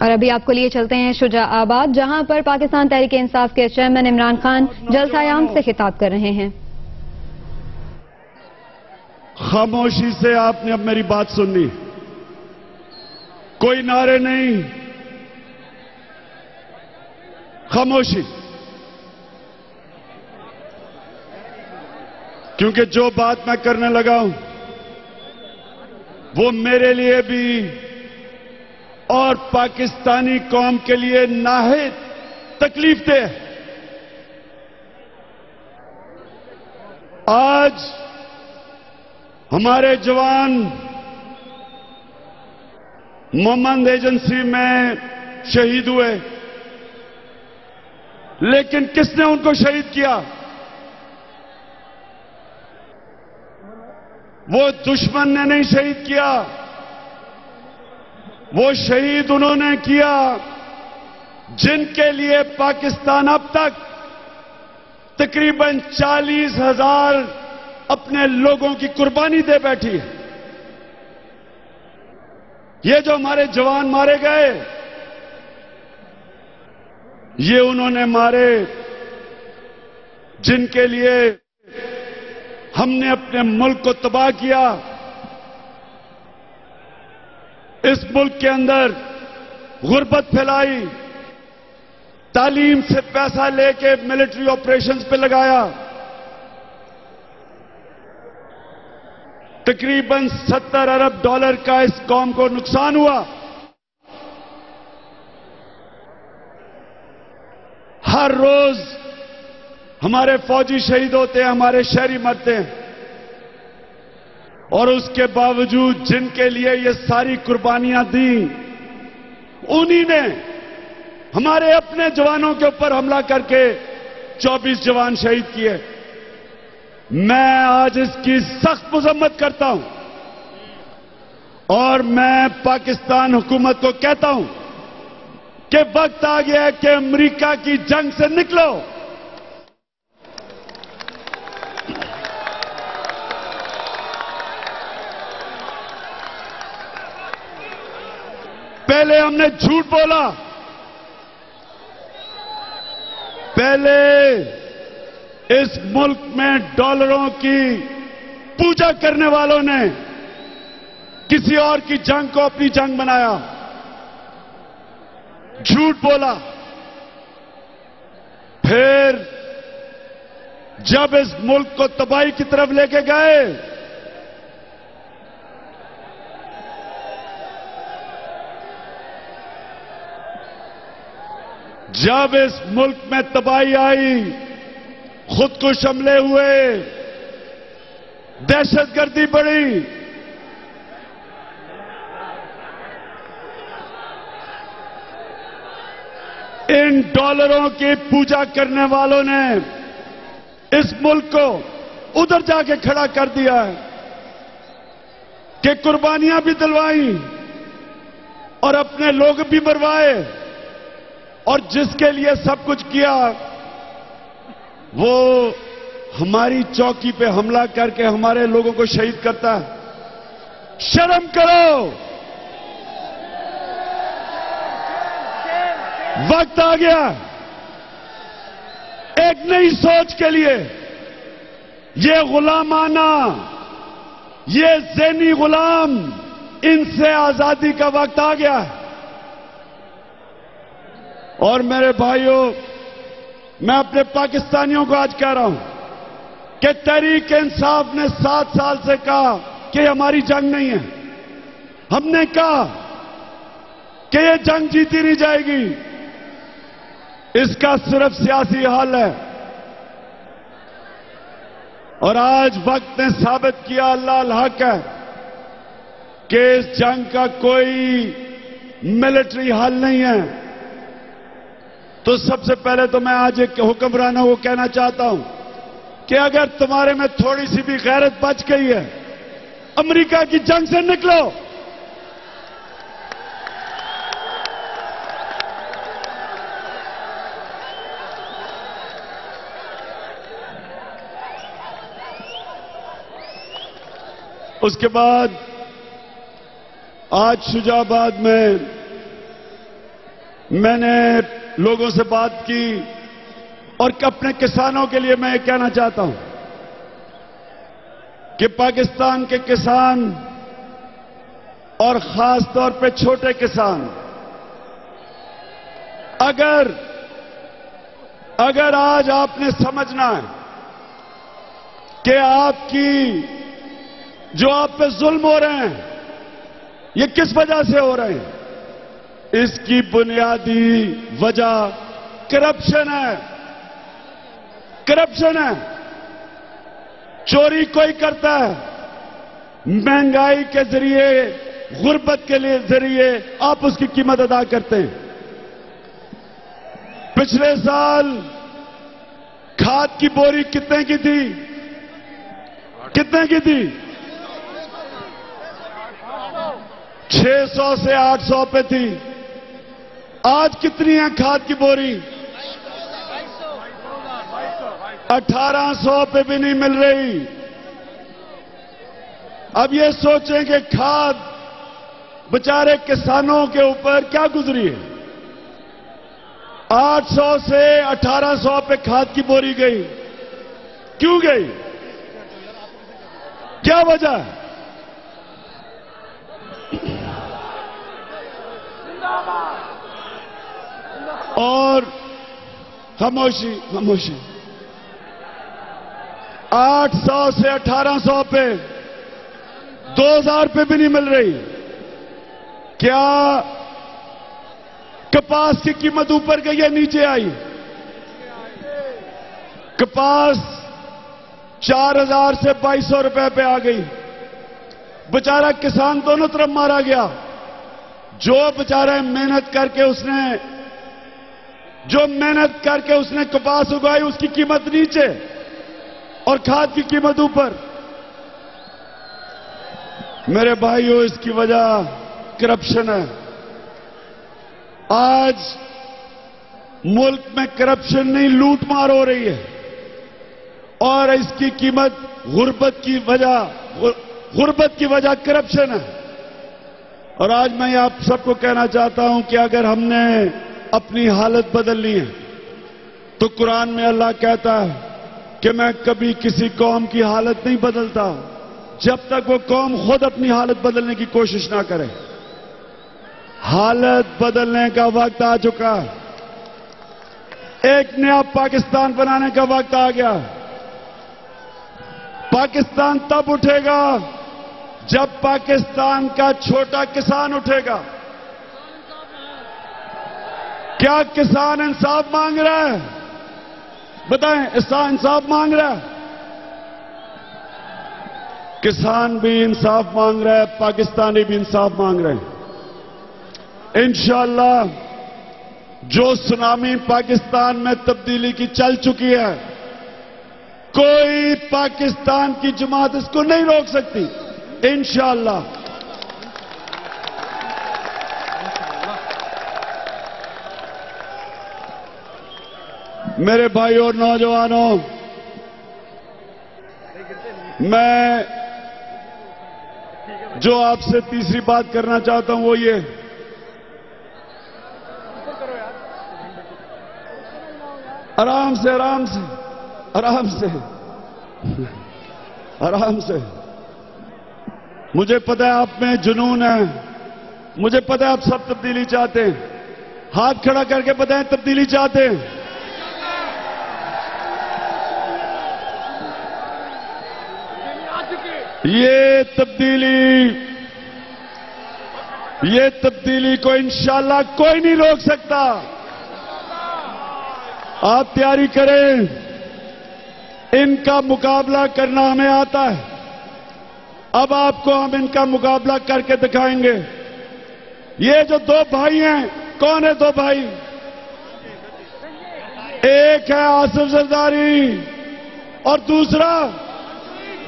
اور ابھی آپ کو لیے چلتے ہیں شجاع آباد، جہاں پر پاکستان تحریک انصاف کے چیئرمین عمران خان جلسہ عام سے خطاب کر رہے ہیں۔ خاموشی سے آپ نے اب میری بات سننی، کوئی نعرے نہیں، خاموشی، کیونکہ جو بات میں کرنے لگا ہوں وہ میرے لیے بھی اور پاکستانی قوم کے لیے نہایت تکلیف دہ ہے۔ آج ہمارے جوان مومند ایجنسی میں شہید ہوئے، لیکن کس نے ان کو شہید کیا؟ وہ دشمن نے نہیں شہید کیا، وہ شہید انہوں نے کیا جن کے لیے پاکستان اب تک تقریباً 40,000 اپنے لوگوں کی قربانی دے بیٹھی ہے۔ یہ جو ہمارے جوان مارے گئے، یہ انہوں نے مارے جن کے لیے ہم نے اپنے ملک کو تباہ کیا۔ اس ملک کے اندر غربت پھیلائی، تعلیم سے پیسہ لے کے ملٹری آپریشنز پہ لگایا، تقریباً 70 ارب ڈالر کا اس قوم کو نقصان ہوا۔ ہر روز ہمارے فوجی شہید ہوتے ہیں، ہمارے شہری مرتے ہیں، اور اس کے باوجود جن کے لیے یہ ساری قربانیاں دیں، انہی نے ہمارے اپنے جوانوں کے اوپر حملہ کر کے 24 جوان شہید کیے۔ میں آج اس کی سخت مذمت کرتا ہوں، اور میں پاکستان حکومت کو کہتا ہوں کہ وقت آ گیا ہے کہ امریکہ کی جنگ سے نکلو۔ پہلے ہم نے جھوٹ بولا، پہلے اس ملک میں ڈالروں کی پوجا کرنے والوں نے کسی اور کی جنگ کو اپنی جنگ بنایا، جھوٹ بولا۔ پھر جب اس ملک کو تباہی کی طرف لے کے گئے، جب اس ملک میں تباہی آئی، خود کش حملے ہوئے، دہشت گردی بڑھی، ان ڈالروں کی پوجا کرنے والوں نے اس ملک کو ادھر جا کے کھڑا کر دیا ہے کہ قربانیاں بھی دلوائیں اور اپنے لوگ بھی مروائے، اور جس کے لیے سب کچھ کیا وہ ہماری چوکی پہ حملہ کر کے ہمارے لوگوں کو شہید کرتا ہے۔ شرم کرو، وقت آ گیا ایک نئی سوچ کے لیے۔ یہ غلامانہ، یہ ذہنی غلام، ان سے آزادی کا وقت آ گیا ہے۔ اور میرے بھائیوں، میں اپنے پاکستانیوں کو آج کہہ رہا ہوں کہ تحریک انصاف نے 7 سال سے کہا کہ یہ ہماری جنگ نہیں ہے۔ ہم نے کہا کہ یہ جنگ جیتی نہیں جائے گی، اس کا صرف سیاسی حل ہے، اور آج وقت نے ثابت کیا، اللہ الحق ہے، کہ اس جنگ کا کوئی ملٹری حل نہیں ہے۔ تو سب سے پہلے تو میں آج ایک حکمرانوں کو کہنا چاہتا ہوں کہ اگر تمہارے میں تھوڑی سی بھی غیرت بچ گئی ہے، امریکہ کی جنگ سے نکلو۔ اس کے بعد آج شجاع آباد میں میں نے لوگوں سے بات کی اور اپنے کسانوں کے لیے میں یہ کہنا چاہتا ہوں کہ پاکستان کے کسان اور خاص طور پہ چھوٹے کسان اگر آج آپ نے سمجھنا ہے کہ آپ کی جو آپ پہ ظلم ہو رہے ہیں یہ کس وجہ سے ہو رہے ہیں، اس کی بنیادی وجہ کرپشن ہے۔ کرپشن ہے، چوری کوئی کرتا ہے، مہنگائی کے ذریعے، غربت کے ذریعے آپ اس کی قیمت ادا کرتے ہیں۔ پچھلے سال کھاد کی بوری کتنے کی تھی؟ کتنے کی تھی؟ 600 سے 800 پہ تھی۔ آج کتنی ہے کھاد کی بوری؟ 1800 پہ بھی نہیں مل رہی۔ اب یہ سوچیں کہ کھاد بیچارے کسانوں کے اوپر کیا گزری ہے۔ 800 سے 1800 پہ کھاد کی بوری گئی، کیوں گئی؟ کیا وجہ ہے؟ اور خاموشی 800 سے 1800 پہ 2000 پہ بھی نہیں مل رہی۔ کیا کپاس کی قیمت اوپر گئی یا نیچے آئی؟ کپاس 4000 سے 2200 روپے پہ آ گئی۔ بیچارہ کسان دونوں طرف مارا گیا۔ جو بیچارہ محنت کر کے اس نے کپاس اگائی اس کی قیمت نیچے اور کھاد کی قیمت اوپر۔ میرے بھائیوں، اس کی وجہ کرپشن ہے۔ آج ملک میں کرپشن نہیں، لوٹ مار ہو رہی ہے اور اس کی قیمت غربت کی وجہ کرپشن ہے۔ اور آج میں آپ سب کو کہنا چاہتا ہوں کہ اگر ہم نے اپنی حالت بدلنی ہے تو قرآن میں اللہ کہتا ہے کہ میں کبھی کسی قوم کی حالت نہیں بدلتا جب تک وہ قوم خود اپنی حالت بدلنے کی کوشش نہ کرے۔ حالت بدلنے کا وقت آ چکا ہے، ایک نیا پاکستان بنانے کا وقت آ گیا۔ پاکستان تب اٹھے گا جب پاکستان کا چھوٹا کسان اٹھے گا۔ کیا کسان انصاف مانگ رہا ہے؟ بتائیں، انصاف مانگ رہا ہے؟ کسان بھی انصاف مانگ رہا ہے، پاکستانی بھی انصاف مانگ رہے ہیں۔ انشاءاللہ جو سونامی پاکستان میں تبدیلی کی چل چکی ہے، کوئی پاکستان کی جماعت اس کو نہیں روک سکتی انشاءاللہ۔ میرے بھائیوں اور نوجوانوں، میں جو آپ سے تیسری بات کرنا چاہتا ہوں وہ یہ، آرام سے مجھے پتہ ہے آپ میں جنون ہے، مجھے پتہ ہے آپ سب تبدیلی چاہتے ہیں۔ ہاتھ کھڑا کر کے بتائیں تبدیلی چاہتے ہیں۔ یہ تبدیلی کو انشاءاللہ کوئی نہیں روک سکتا۔ آپ تیاری کریں، ان کا مقابلہ کرنا ہمیں آتا ہے۔ اب آپ کو ہم ان کا مقابلہ کر کے دکھائیں گے۔ یہ جو دو بھائی ہیں، کون ہے دو بھائی؟ ایک ہے آصف زرداری اور دوسرا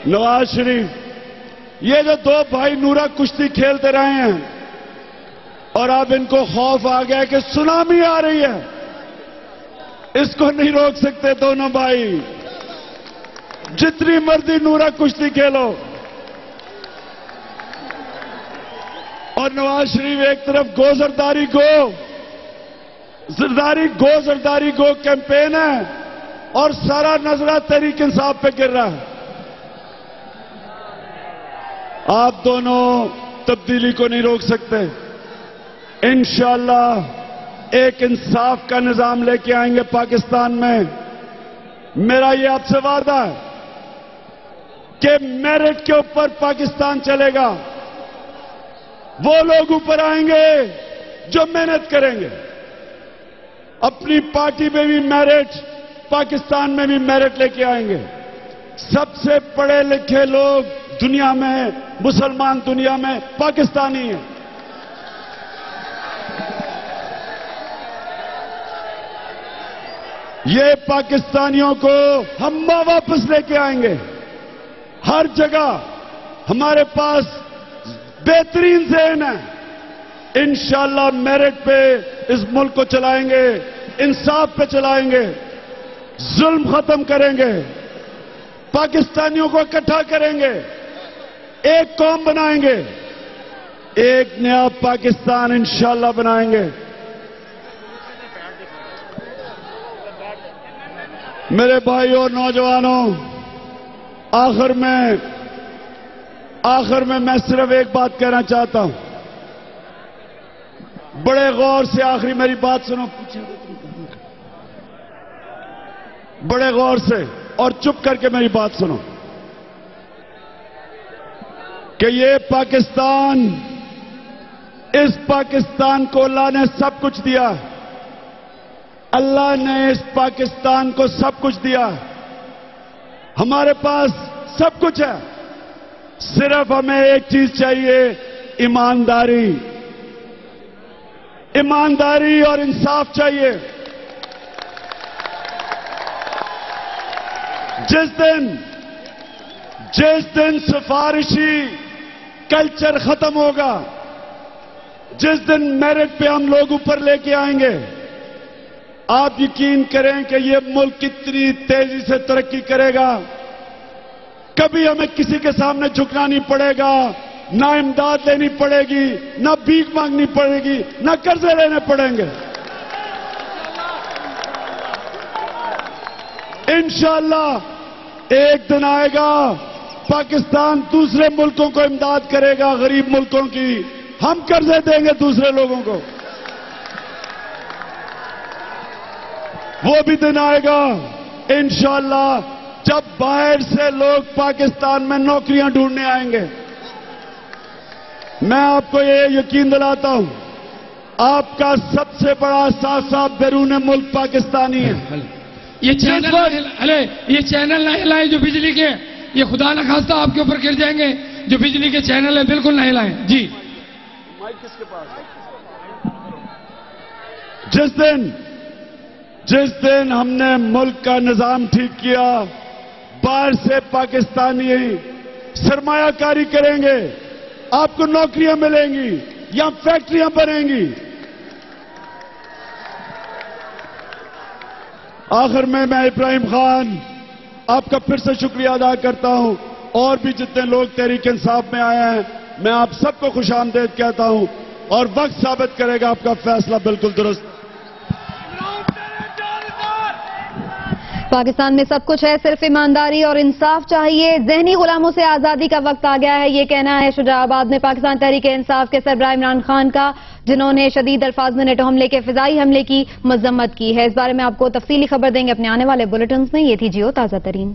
نواز شریف۔ یہ جو دو بھائی نورا کشتی کھیلتے رہے ہیں اور اب ان کو خوف آ گیا کہ سونامی آ رہی ہے، اس کو نہیں روک سکتے دونوں بھائی۔ جتنی مرضی نورا کشتی کھیلو۔ اور نواز شریف ایک طرف گو زرداری کو زرداری گو کیمپین ہے اور سارا نظرہ تحریک انصاف پہ گر رہا ہے. آپ دونوں تبدیلی کو نہیں روک سکتے. انشاءاللہ ایک انصاف کا نظام لے کے آئیں گے پاکستان میں. میرا یہ آپ سے وعدہ ہے کہ میرٹ کے اوپر پاکستان چلے گا. وہ لوگ اوپر آئیں گے جو محنت کریں گے. اپنی پارٹی میں بھی میرٹ, پاکستان میں بھی میرٹ لے کے آئیں گے. سب سے پڑھے لکھے لوگ دنیا میں, مسلمان دنیا میں پاکستانی ہیں. یہ پاکستانیوں کو ہم واپس لے کے آئیں گے. ہر جگہ ہمارے پاس بہترین ذہن ہے. انشاءاللہ میرٹ پہ اس ملک کو چلائیں گے, انصاف پہ چلائیں گے, ظلم ختم کریں گے, پاکستانیوں کو اکٹھا کریں گے, ایک قوم بنائیں گے, ایک نیا پاکستان انشاءاللہ بنائیں گے. میرے بھائیوں اور نوجوانوں, آخر میں میں صرف ایک بات کہنا چاہتا ہوں. بڑے غور سے آخری میری بات سنو, بڑے غور سے اور چپ کر کے میری بات سنو کہ یہ پاکستان, اس پاکستان کو اللہ نے سب کچھ دیا. اللہ نے اس پاکستان کو سب کچھ دیا. ہمارے پاس سب کچھ ہے, صرف ہمیں ایک چیز چاہیے, ایمانداری. ایمانداری اور انصاف چاہیے. جس دن سفارشی کلچر ختم ہوگا, جس دن میرٹ پہ ہم لوگ اوپر لے کے آئیں گے, آپ یقین کریں کہ یہ ملک کتنی تیزی سے ترقی کرے گا. کبھی ہمیں کسی کے سامنے جھکنا نہیں پڑے گا, نہ امداد لینی پڑے گی, نہ بھیک مانگنی پڑے گی, نہ قرضے لینے پڑیں گے. انشاءاللہ ایک دن آئے گا پاکستان دوسرے ملکوں کو امداد کرے گا, غریب ملکوں کی. ہم قرضے دیں گے دوسرے لوگوں کو. وہ بھی دن آئے گا انشاءاللہ جب باہر سے لوگ پاکستان میں نوکریاں ڈھونڈنے آئیں گے. میں آپ کو یہ یقین دلاتا ہوں, آپ کا سب سے بڑا ساتھ بیرون ملک پاکستانی ہے. یہ چینل نہ ہلائیں جو بجلی کے, یہ خدا نہ خواستہ آپ کے اوپر گر جائیں گے. جو بجلی کے چینل ہیں بالکل نہ ہلائیں. جی کس کے پاس جس دن ہم نے ملک کا نظام ٹھیک کیا, باہر سے پاکستانی سرمایہ کاری کریں گے, آپ کو نوکریاں ملیں گی, یا فیکٹریاں بنیں گی. آخر میں ابراہیم خان آپ کا پھر سے شکریہ ادا کرتا ہوں, اور بھی جتنے لوگ تحریک انصاف میں آئے ہیں میں آپ سب کو خوش آمدید کہتا ہوں, اور وقت ثابت کرے گا آپ کا فیصلہ بالکل درست. پاکستان میں سب کچھ ہے, صرف ایمانداری اور انصاف چاہیے. ذہنی غلاموں سے آزادی کا وقت آ گیا ہے, یہ کہنا ہے شجاع آباد میں پاکستان تحریک انصاف کے سربراہ عمران خان کا, جنہوں نے شدید الفاظ میں نیٹو حملے کے فضائی حملے کی مذمت کی ہے. اس بارے میں آپ کو تفصیلی خبر دیں گے اپنے آنے والے بلیٹنز میں. یہ تھی جیو تازہ ترین.